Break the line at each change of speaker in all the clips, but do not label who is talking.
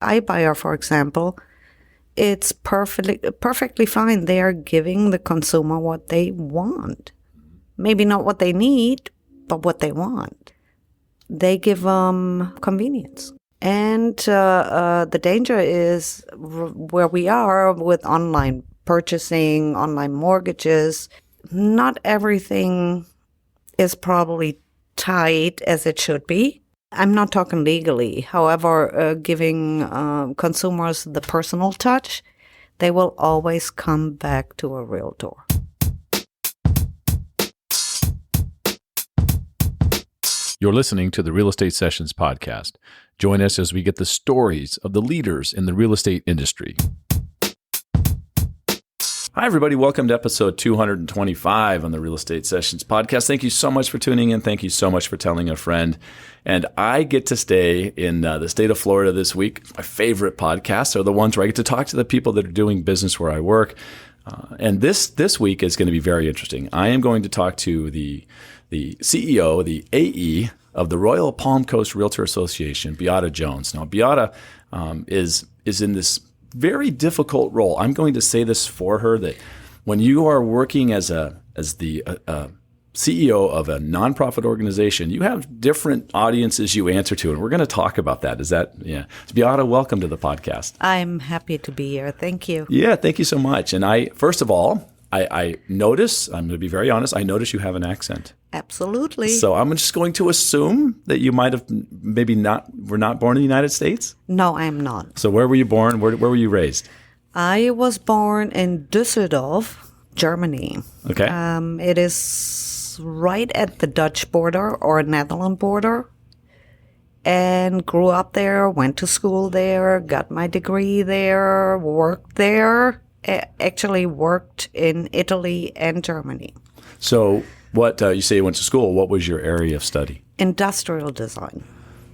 iBuyer, for example, it's perfectly fine. They are giving the consumer what they want. Maybe not what they need, but what they want. They give them convenience. And the danger is where we are with online purchasing, online mortgages. Not everything is probably tight as it should be. I'm not talking legally. However, giving consumers the personal touch, they will always come back to a realtor.
You're listening to the Real Estate Sessions podcast. Join us as we get the stories of the leaders in the real estate industry. Hi, everybody. Welcome to episode 225 on the Real Estate Sessions podcast. Thank you so much for tuning in. Thank you so much for telling a friend. And I get to stay in the state of Florida this week. My favorite podcasts are the ones where I get to talk to the people that are doing business where I work. And this week is going to be very interesting. I am going to talk to the CEO, the AE of the Royal Palm Coast Realtor Association, Beate Jones. Now, Beate is in this very difficult role. I'm going to say this for her, that when you are working as the CEO of a nonprofit organization, you have different audiences you answer to, and we're going to talk about that. Yeah. Beate, welcome to the podcast.
I'm happy to be here. Thank you.
Yeah, thank you so much. And first of all, I notice, I'm going to be very honest, I notice you have an accent.
Absolutely.
So I'm just going to assume that you might have were not born in the United States?
No, I'm not.
So where were you born? Where were you raised?
I was born in Düsseldorf, Germany.
Okay.
It is right at the Dutch border or Netherlands border. And grew up there, went to school there, got my degree there, worked there. Actually worked in Italy and Germany.
So what, you say you went to school, what was your area of study?
Industrial design.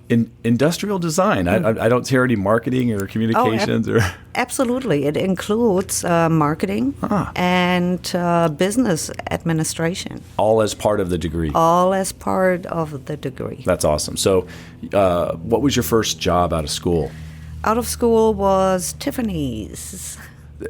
In industrial design? I don't hear any marketing or communications.
Absolutely. It includes marketing and business administration.
All as part of the degree?
All as part of the degree.
That's awesome. So what was your first job out of school?
Out of school was Tiffany's.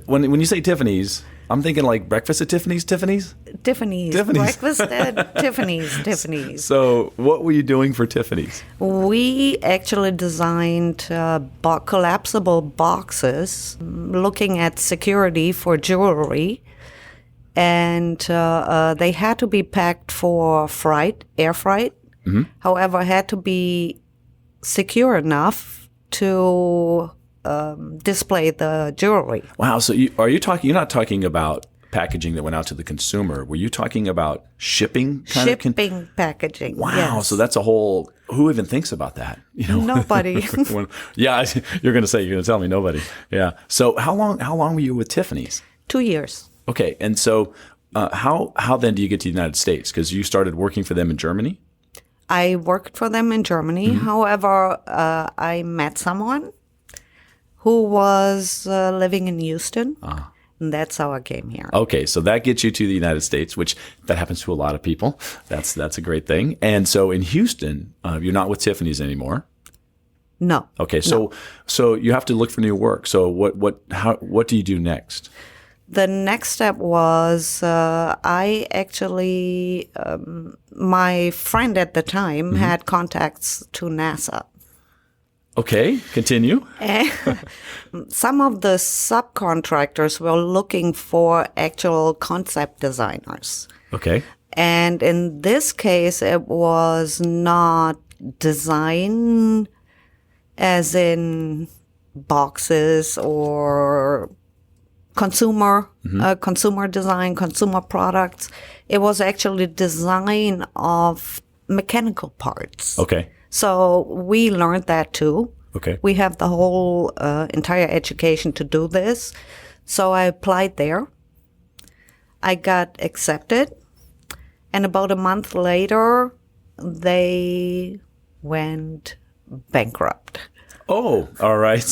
When you say Tiffany's, I'm thinking like breakfast at Tiffany's?
Tiffany's. Breakfast at Tiffany's.
So what were you doing for Tiffany's?
We actually designed collapsible boxes looking at security for jewelry. And they had to be packed for air freight. Mm-hmm. However, had to be secure enough to display the jewelry.
Wow. So you're not talking about packaging that went out to the consumer. Were you talking about shipping?
Shipping packaging.
Wow.
Yes.
So that's who even thinks about that?
Nobody.
Yeah. You're going to tell me nobody. Yeah. So how long were you with Tiffany's?
2 years.
Okay. And so how then do you get to the United States? Because you started working for them in Germany? I
worked for them in Germany. Mm-hmm. However, I met someone who was living in Houston, and that's how I came here.
Okay, so that gets you to the United States, which that happens to a lot of people. That's a great thing. And so in Houston, you're not with Tiffany's anymore?
No.
Okay, so you have to look for new work. So what do you do next?
The next step was I actually, my friend at the time had contacts to NASA.
Okay, continue.
Some of the subcontractors were looking for actual concept designers.
Okay.
And in this case, it was not design as in boxes or consumer design, consumer products. It was actually design of mechanical parts.
Okay.
So we learned that too.
Okay.
We have the whole entire education to do this. So I applied there. I got accepted. And about a month later, they went bankrupt.
Oh, all right.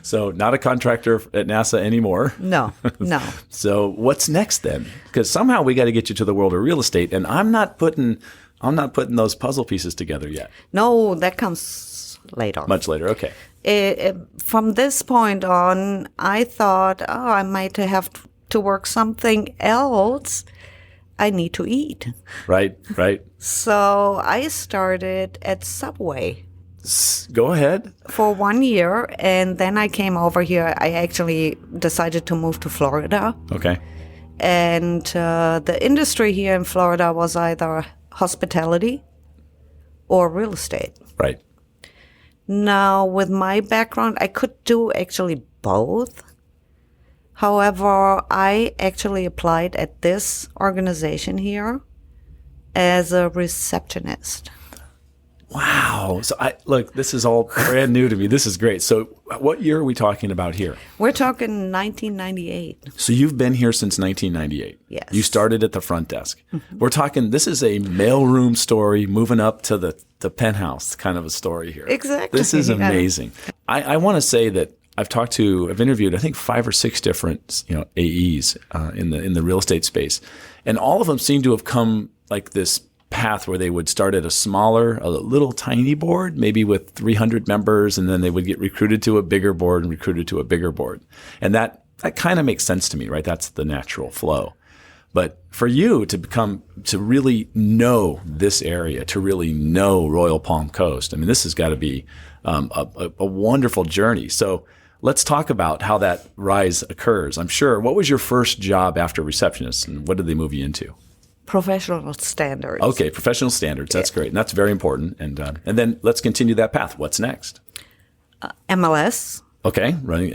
So not a contractor at NASA anymore.
No.
So what's next then? Because somehow we got to get you to the world of real estate, and I'm not putting those puzzle pieces together yet.
No, that comes later.
Much later. Okay.
From this point on, I thought, I might have to work something else. I need to eat.
Right.
So I started at Subway.
Go ahead.
For 1 year, and then I came over here. I actually decided to move to Florida.
Okay.
And the industry here in Florida was either hospitality or real estate.
Right.
Now, with my background, I could do actually both. However, I actually applied at this organization here as a receptionist.
Wow. So look, this is all brand new to me. This is great. So what year are we talking about here?
We're talking 1998.
So you've been here since 1998.
Yes.
You started at the front desk. We're talking, this is a mailroom story moving up to the penthouse kind of a story here.
Exactly.
This is amazing. I want to say that I've interviewed, I think 5 or 6 different, AEs in the real estate space. And all of them seem to have come like this path where they would start at a little tiny board, maybe with 300 members, and then they would get recruited to a bigger board and recruited to a bigger board. And that kind of makes sense to me, right? That's the natural flow. But for you to really know this area, to really know Royal Palm Coast, I mean, this has got to be a wonderful journey. So let's talk about how that rise occurs. I'm sure. What was your first job after receptionist, and what did they move you into?
Professional standards.
Okay, professional standards. That's great, and that's very important. And then let's continue that path. What's next?
MLS.
Okay, running,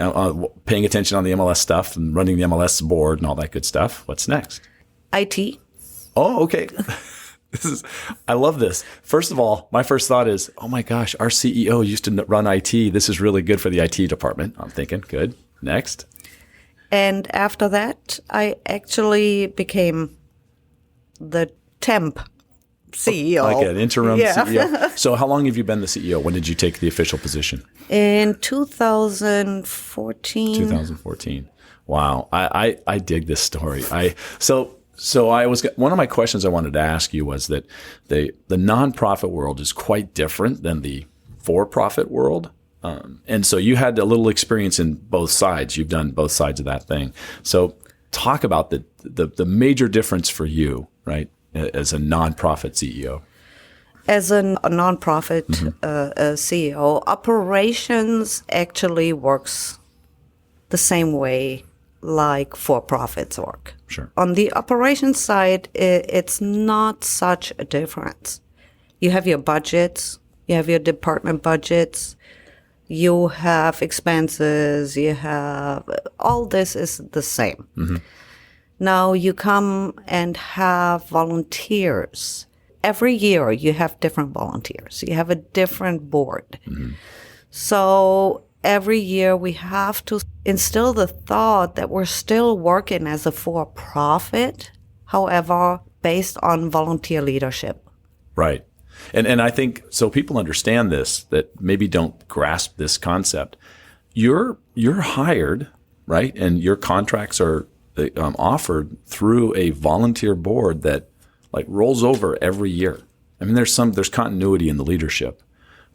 paying attention on the MLS stuff and running the MLS board and all that good stuff. What's next?
IT.
Oh, okay. I love this. First of all, my first thought is, oh my gosh, our CEO used to run IT. This is really good for the IT department. I'm thinking, good. Next.
And after that, I actually became the temp CEO.
Like an interim CEO. So how long have you been the CEO? When did you take the official position?
In 2014.
2014. Wow. I dig this story. So one of my questions I wanted to ask you was that the nonprofit world is quite different than the for-profit world. And so you had a little experience in both sides. You've done both sides of that thing. So talk about the major difference for you, right, as a nonprofit CEO.
As a nonprofit CEO, operations actually works the same way like for-profits work.
Sure.
On the operations side, it's not such a difference. You have your budgets, you have your department budgets, you have expenses, you have all this is the same. Mm-hmm. Now you come and have volunteers. Every year you have different volunteers. You have a different board. Mm-hmm. So every year we have to instill the thought that we're still working as a for-profit, however, based on volunteer leadership.
Right. And I think, so people understand this, that maybe don't grasp this concept. You're hired, right? And your contracts are offered through a volunteer board that like rolls over every year. I mean, there's continuity in the leadership,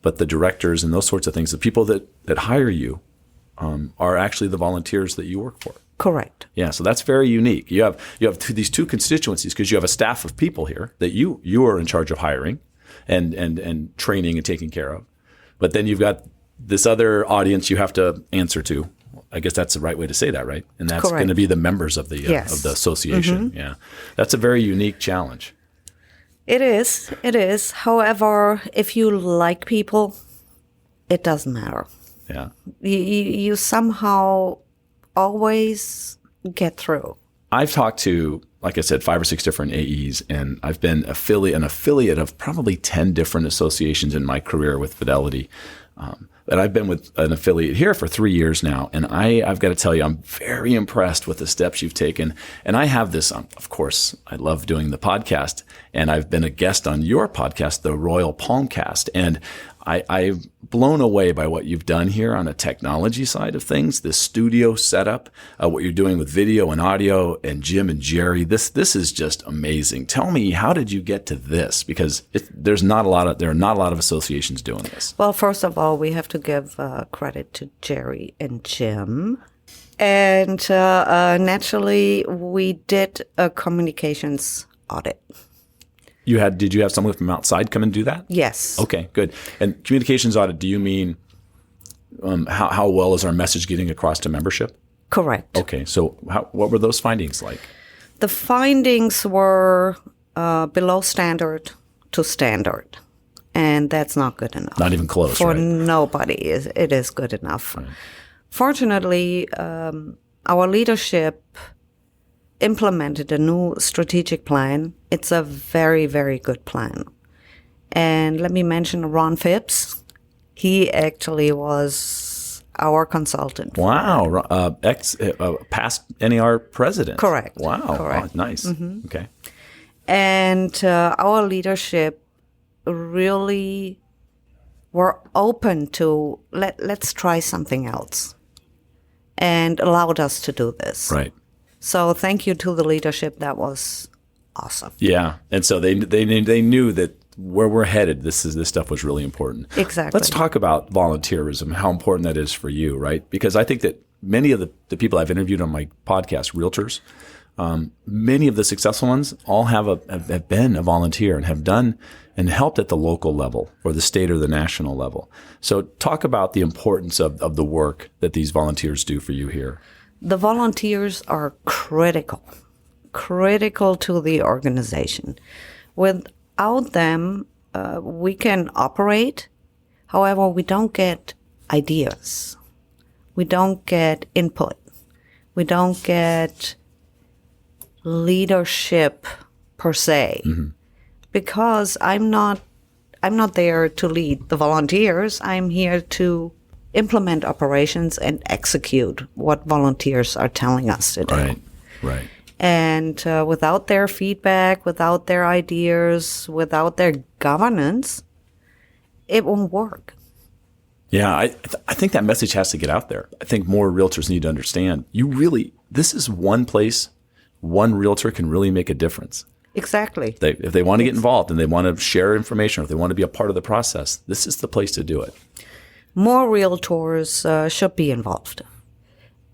but the directors and those sorts of things, the people that hire you are actually the volunteers that you work for.
Correct.
Yeah, so that's very unique. You have these two constituencies because you have a staff of people here that you are in charge of hiring and training and taking care of. But then you've got this other audience you have to answer to. I guess that's the right way to say that, right? And that's going to be the members of the association. Mm-hmm. Yeah, that's a very unique challenge.
It is. It is. However, if you like people, it doesn't matter.
Yeah.
You somehow always get through.
I've talked to, like I said, 5 or 6 different AEs, and I've been an affiliate of probably 10 different associations in my career with Fidelity. But I've been with an affiliate here for 3 years now, and I've got to tell you, I'm very impressed with the steps you've taken. And I have this, of course, I love doing the podcast, and I've been a guest on your podcast, the Royal Palmcast, and I blown away by what you've done here on the technology side of things, this studio setup, what you're doing with video and audio, and Jim and Jerry. This is just amazing. Tell me, how did you get to this? Because there are not a lot of associations doing this.
Well, first of all, we have to give credit to Jerry and Jim. And naturally, we did a communications audit.
Did you have someone from outside come and do that?
Yes.
Okay, good. And communications audit, do you mean how well is our message getting across to membership?
Correct.
Okay, so what were those findings like?
The findings were below standard to standard, and that's not good enough.
Not even close,
For
right?
nobody, it is good enough. Right. Fortunately, our leadership implemented a new strategic plan. It's a very, very good plan. And let me mention Ron Phipps. He actually was our consultant.
Wow. Past NAR president.
Correct.
Wow.
Correct.
Oh, nice. Mm-hmm. Okay.
And our leadership really were open to let's try something else, and allowed us to do this.
Right.
So thank you to the leadership. That was awesome.
Yeah. And so they knew that where we're headed, this stuff was really important.
Exactly.
Let's talk about volunteerism, how important that is for you, right? Because I think that many of the people I've interviewed on my podcast, Realtors, many of the successful ones all have been a volunteer and have done and helped at the local level or the state or the national level. So talk about the importance of the work that these volunteers do for you here.
The volunteers are critical to the organization. Without them, we can operate. However, we don't get ideas. We don't get input. We don't get leadership per se. Mm-hmm. Because I'm not there to lead the volunteers. I'm here to implement operations and execute what volunteers are telling us to do.
Right.
And without their feedback, without their ideas, without their governance, it won't work.
Yeah, I think that message has to get out there. I think more realtors need to understand. This is one place, one realtor can really make a difference.
Exactly.
If they want to get involved and they want to share information, or if they want to be a part of the process, this is the place to do it.
More realtors should be involved.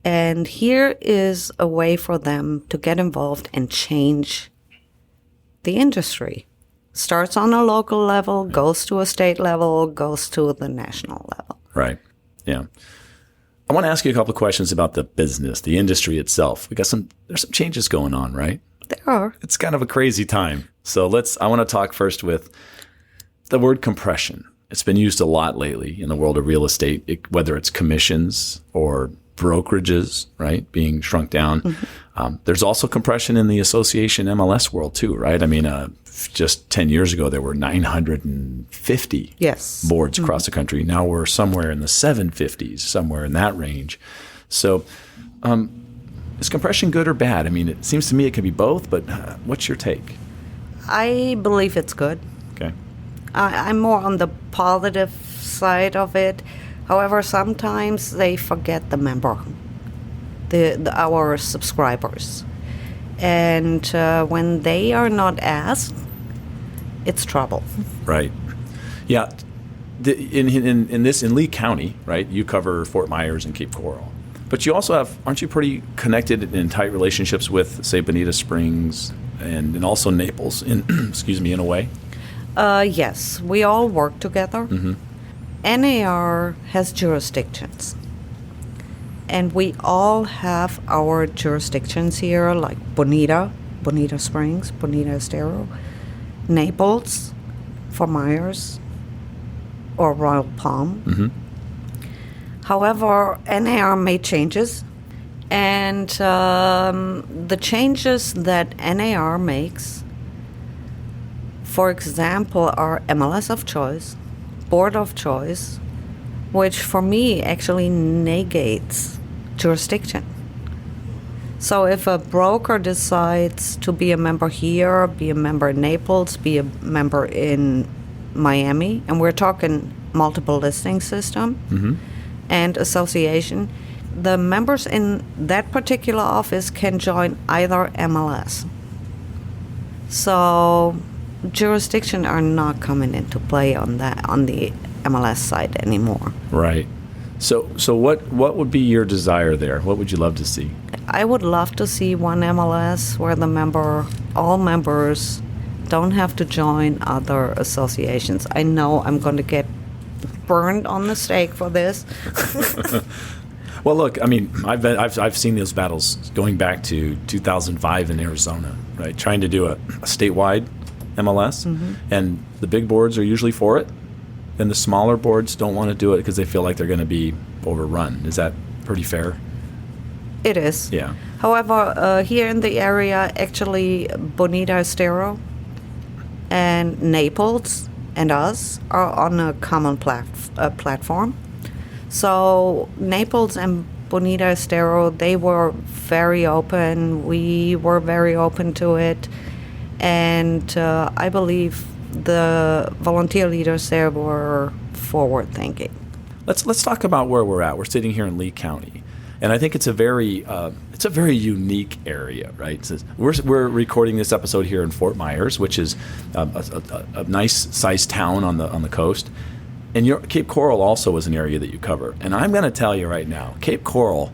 And here is a way for them to get involved and change the industry. Starts on a local level, goes to a state level, goes to the national level.
Right. Yeah. I want to ask you a couple of questions about the business, the industry itself. There's some changes going on, right?
There are.
It's kind of a crazy time. So I want to talk first with the word compression. It's been used a lot lately in the world of real estate, whether it's commissions or brokerages, right, being shrunk down. Mm-hmm. There's also compression in the association MLS world too, right? I mean, just 10 years ago, there were 950 boards across the country. Now we're somewhere in the 750s, somewhere in that range. So is compression good or bad? I mean, it seems to me it can be both, but what's your take?
I believe it's good.
Okay.
I'm more on the positive side of it. However, sometimes they forget the member, our subscribers. And when they are not asked, it's trouble.
Right. Yeah. In Lee County, right, you cover Fort Myers and Cape Coral. But you also aren't you pretty connected in tight relationships with, say, Bonita Springs and also Naples, in a way?
Yes, we all work together.
Mm-hmm.
NAR has jurisdictions. And we all have our jurisdictions here, like Bonita Springs, Bonita Estero, Naples, Fort Myers, or Royal Palm.
Mm-hmm.
However, NAR made changes, and the changes that NAR makes, for example, are MLS of choice, board of choice, which for me actually negates jurisdiction. So if a broker decides to be a member here, be a member in Naples, be a member in Miami, and we're talking multiple listing system and association. The members in that particular office can join either MLS. So jurisdiction are not coming into play on the MLS side anymore.
Right. So what would be your desire there? What would you love to see?
I would love to see one MLS where all members don't have to join other associations. I know I'm going to get burned on the stake for this.
Well, look, I mean, I've seen those battles going back to 2005 in Arizona, right? Trying to do a statewide MLS, and the big boards are usually for it, and the smaller boards don't want to do it because they feel like they're going to be overrun. Is that pretty fair?
It is.
Yeah.
However, here in the area, actually, Bonita Estero and Naples and us are on a common platform. So Naples and Bonita Estero, they were very open. We were very open to it. And I believe the volunteer leaders there were forward-thinking.
Let's talk about where we're at. We're sitting here in Lee County, and I think it's a very unique area, right? So we're recording this episode here in Fort Myers, which is a nice-sized town on the coast. And Cape Coral also is an area that you cover. And I'm going to tell you right now, Cape Coral,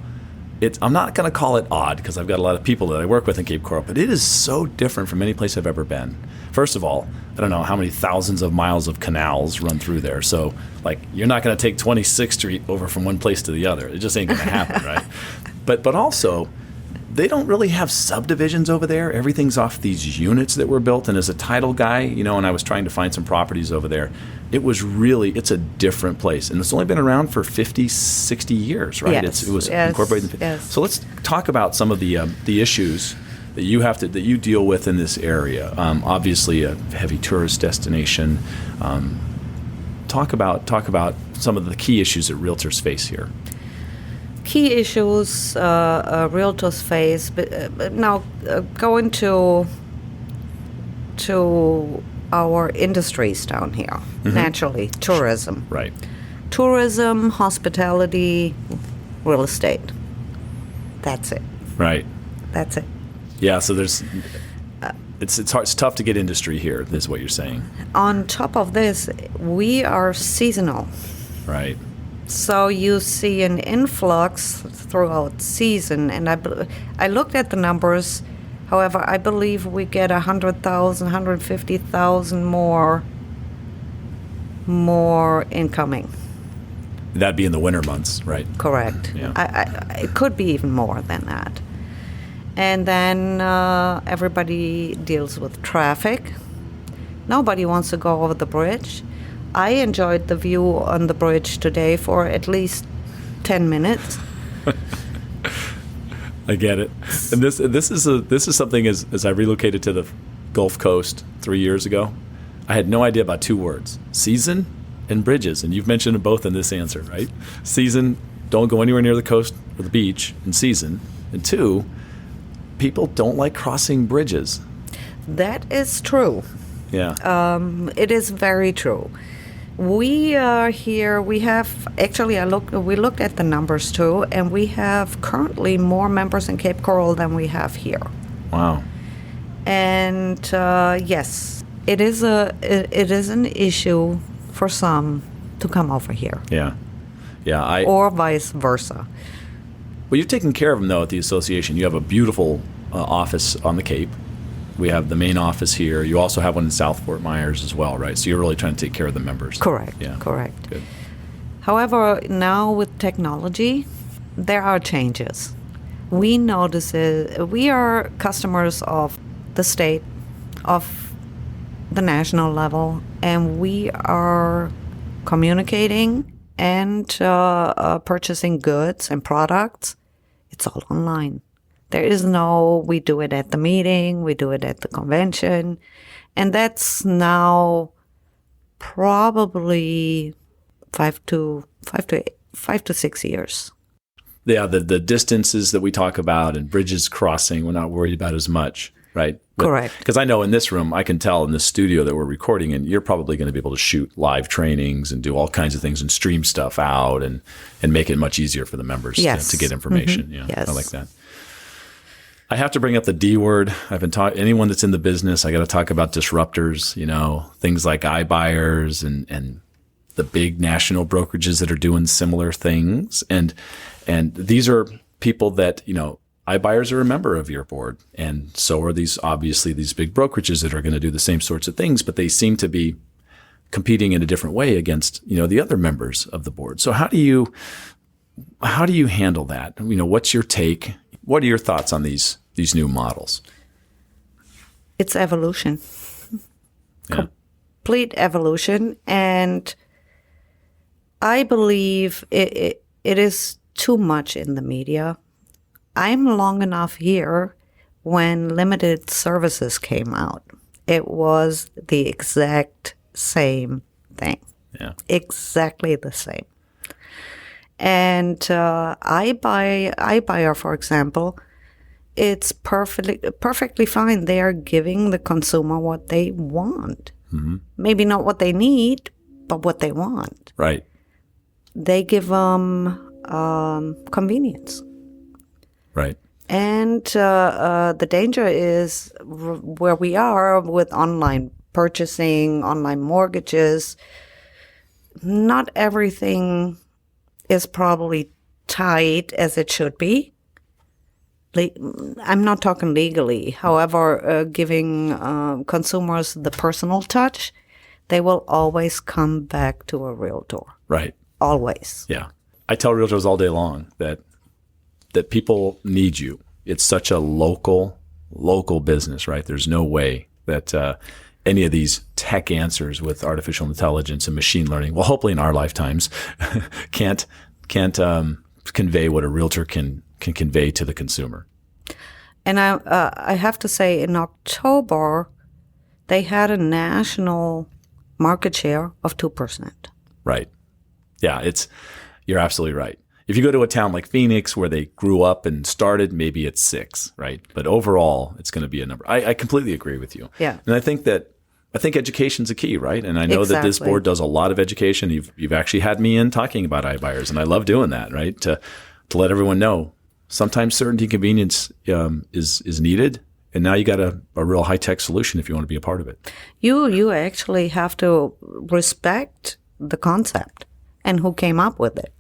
I'm not going to call it odd because I've got a lot of people that I work with in Cape Coral, but it is so different from any place I've ever been. First of all, I don't know how many thousands of miles of canals run through there. So, like, you're not going to take 26th Street over from one place to the other. It just ain't going to happen, right? But also, they don't really have subdivisions over there. Everything's off these units that were built. And as a title guy, and I was trying to find some properties over there, it's a different place. And it's only been around for 50, 60 years, right?
Yes,
It was
yes,
incorporated.
yes.
So let's talk about some of the issues that you deal with in this area. Obviously, a heavy tourist destination. Talk about some of the key issues that realtors face here.
Key issues realtors face. But now, going to our industries down here, naturally, tourism.
Right.
Tourism, hospitality, real estate. That's it.
Right.
That's it.
Yeah, so there's it's hard, it's tough to get industry here, is what you're saying.
On top of this, we are seasonal.
Right.
So you see an influx throughout season, and I looked at the numbers. However, I believe we get 100,000, 150,000 more incoming.
That'd be in the winter months, right?
Correct.
Yeah.
It could be even more than that. And then everybody deals with traffic. Nobody wants to go over the bridge. I enjoyed the view on the bridge today for at least 10 minutes.
I get it. And this is something as I relocated to the Gulf Coast 3 years ago, I had no idea about two words: season and bridges. And you've mentioned them both in this answer, right? Season, don't go anywhere near the coast or the beach in season. And two, people don't like crossing bridges.
That is true.
Yeah.
It is very true. We are here. We have actually. We looked at the numbers too, and we have currently more members in Cape Coral than we have here.
Wow.
And yes, it is an issue for some to come over here.
Yeah. Yeah.
Or vice versa.
Well, you've taken care of them though at the association. You have a beautiful office on the Cape. We have the main office here. You also have one in South Fort Myers as well, right? So you're really trying to take care of the members.
Correct.
Yeah.
Correct.
Good.
However, now with technology, there are changes. We notice we are customers of the state, of the national level, and we are communicating and purchasing goods and products. It's all online. There is no, we do it at the meeting, we do it at the convention, and that's now probably 5 to 6 years.
Yeah, the distances that we talk about and bridges crossing, we're not worried about as much. right?
Correct.
Because I know in this room, I can tell in this studio that we're recording, and you're probably going to be able to shoot live trainings and do all kinds of things and stream stuff out and make it much easier for the members
Yes.
to get information.
Mm-hmm.
Yeah,
Yes.
I like that. I have to bring up the D word. I've been talking, anyone that's in the business, I got to talk about disruptors, things like ibuyers and the big national brokerages that are doing similar things. And these are people that, iBuyers are a member of your board. And so are these big brokerages that are going to do the same sorts of things, but they seem to be competing in a different way against, the other members of the board. So how do you handle that? What's your take? What are your thoughts on these new models?
It's evolution.
Yeah.
Complete evolution. And I believe it is too much in the media. I'm long enough here when limited services came out. It was the exact same thing.
Yeah.
Exactly the same. And iBuyer, for example, it's perfectly fine. They are giving the consumer what they want.
Mm-hmm.
Maybe not what they need, but what they want.
Right.
They give them convenience.
Right.
And the danger is where we are with online purchasing, online mortgages. Not everything is probably tight as it should be. I'm not talking legally. However, giving consumers the personal touch, they will always come back to a realtor.
Right.
Always.
Yeah. I tell realtors all day long that people need you. It's such a local business, right? There's no way that any of these tech answers with artificial intelligence and machine learning, well, hopefully in our lifetimes, can't convey what a realtor can convey to the consumer.
And I have to say, in October, they had a national market share of 2%.
Right. Yeah, you're absolutely right. If you go to a town like Phoenix where they grew up and started, maybe it's 6, right? But overall, it's going to be a number. I completely agree with you.
Yeah.
And I think education's a key, right? And I know that this board does a lot of education. You've actually had me in talking about iBuyers, and I love doing that, right? To let everyone know sometimes certainty and convenience is needed. And now you got a real high-tech solution if you want to be a part of it.
You actually have to respect the concept and who came up with it.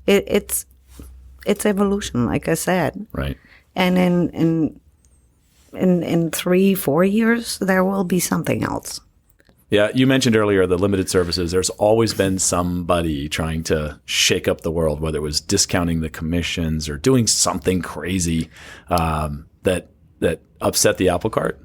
It's evolution, like I said.
Right.
And in 3-4 years, there will be something else.
Yeah, you mentioned earlier the limited services. There's always been somebody trying to shake up the world, whether it was discounting the commissions or doing something crazy that upset the apple cart.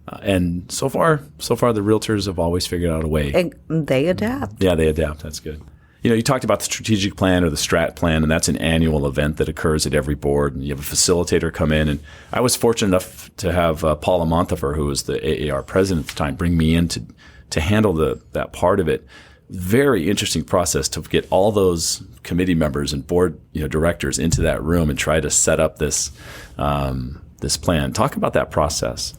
And so far, the realtors have always figured out a way.
And they adapt.
Yeah, they adapt. That's good. You talked about the strategic plan or the strat plan, and that's an annual event that occurs at every board. And you have a facilitator come in. And I was fortunate enough to have Paula Montefiore, who was the AAR president at the time, bring me in to handle that part of it. Very interesting process to get all those committee members and board directors into that room and try to set up this plan. Talk about that process.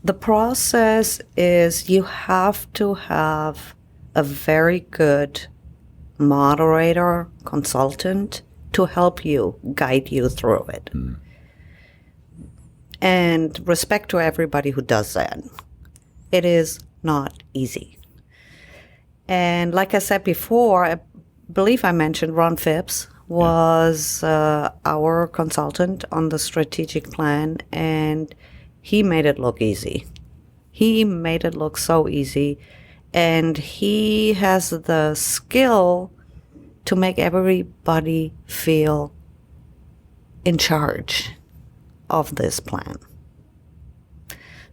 The process is you have to have a very good moderator, consultant to help you, guide you through it. Mm. And respect to everybody who does that. It is not easy. And like I said before, I believe I mentioned Ron Phipps was our consultant on the strategic plan, and he made it look easy. He made it look so easy. And he has the skill to make everybody feel in charge of this plan.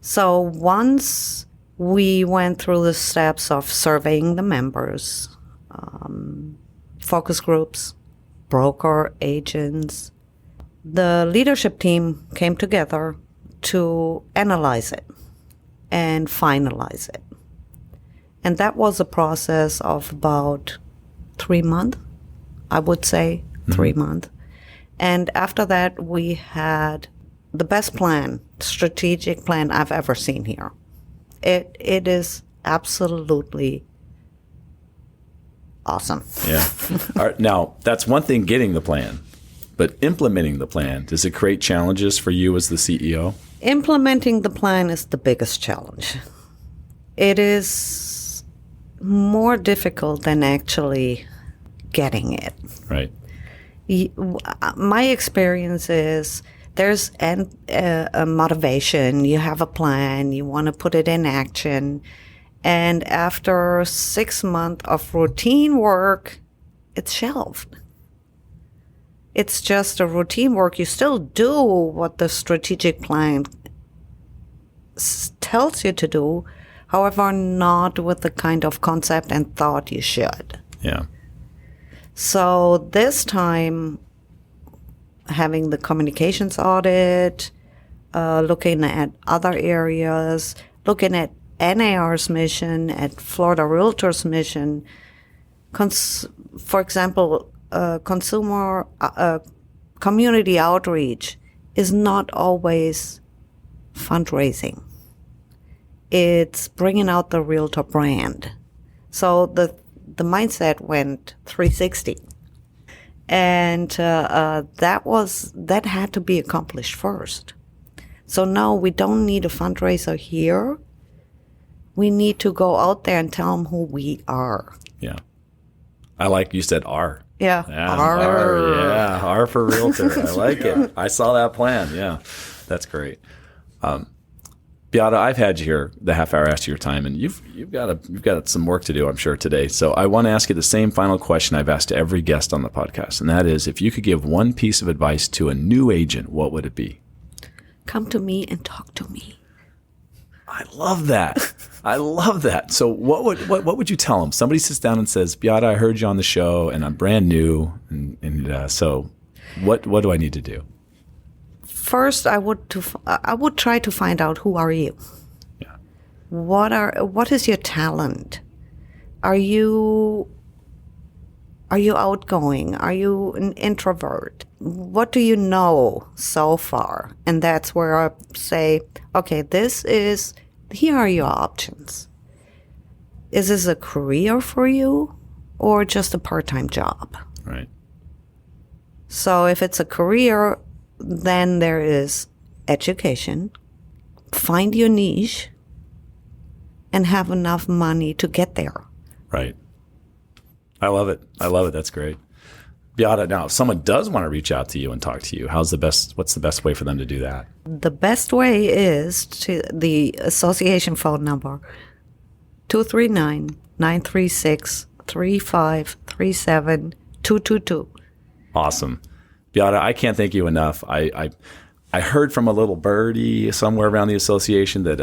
So once we went through the steps of surveying the members, focus groups, broker agents, the leadership team came together to analyze it and finalize it. And that was a process of about 3 months, I would say, 3 months. And after that, we had the best plan, strategic plan I've ever seen here. It is absolutely awesome.
Yeah. All right, now, that's one thing getting the plan, but implementing the plan, does it create challenges for you as the CEO?
Implementing the plan is the biggest challenge. It is more difficult than actually getting it.
Right.
My experience is there's a motivation. You have a plan. You want to put it in action. And after 6 months of routine work, it's shelved. It's just a routine work. You still do what the strategic plan tells you to do, however, not with the kind of concept and thought you should.
Yeah.
So this time, having the communications audit, looking at other areas, looking at NAR's mission, at Florida Realtor's mission, for example, consumer community outreach is not always fundraising. It's bringing out the Realtor brand. So the mindset went 360. And that had to be accomplished first. So now we don't need a fundraiser here. We need to go out there and tell them who we are.
Yeah. I like you said R.
Yeah.
R. Yeah. R for Realtor. I like it. I saw that plan. Yeah. That's great. Beate, I've had you here the half hour after your time, and you've got some work to do, I'm sure, today. So I want to ask you the same final question I've asked every guest on the podcast, and that is, if you could give one piece of advice to a new agent, what would it be?
Come to me and talk to me.
I love that. I love that. So what would you tell them? Somebody sits down and says, Beate, I heard you on the show, and I'm brand new, and so what do I need to do?
First, I would try to find out, who are you?
Yeah.
What is your talent? Are you outgoing? Are you an introvert? What do you know so far? And that's where I say, okay, here are your options. Is this a career for you or just a part-time job?
Right.
So if it's a career, then there is education, find your niche, and have enough money to get there.
Right. I love it. That's great. Beate, now, if someone does want to reach out to you and talk to you, what's the best way for them to do that?
The best way is to the association phone number, 239-936-3537-222.
Awesome. Beate, I can't thank you enough. I heard from a little birdie somewhere around the association that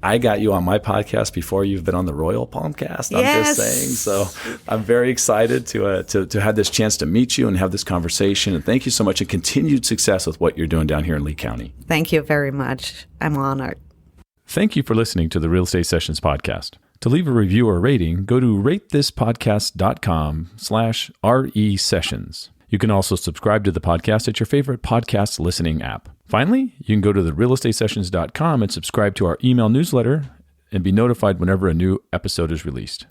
I got you on my podcast before you've been on the Royal Palmcast. I'm
Yes.
just saying. So I'm very excited to have this chance to meet you and have this conversation. And thank you so much, and continued success with what you're doing down here in Lee County.
Thank you very much. I'm honored.
Thank you for listening to the Real Estate Sessions podcast. To leave a review or rating, go to ratethispodcast.com/RE-sessions. You can also subscribe to the podcast at your favorite podcast listening app. Finally, you can go to therealestatesessions.com and subscribe to our email newsletter and be notified whenever a new episode is released.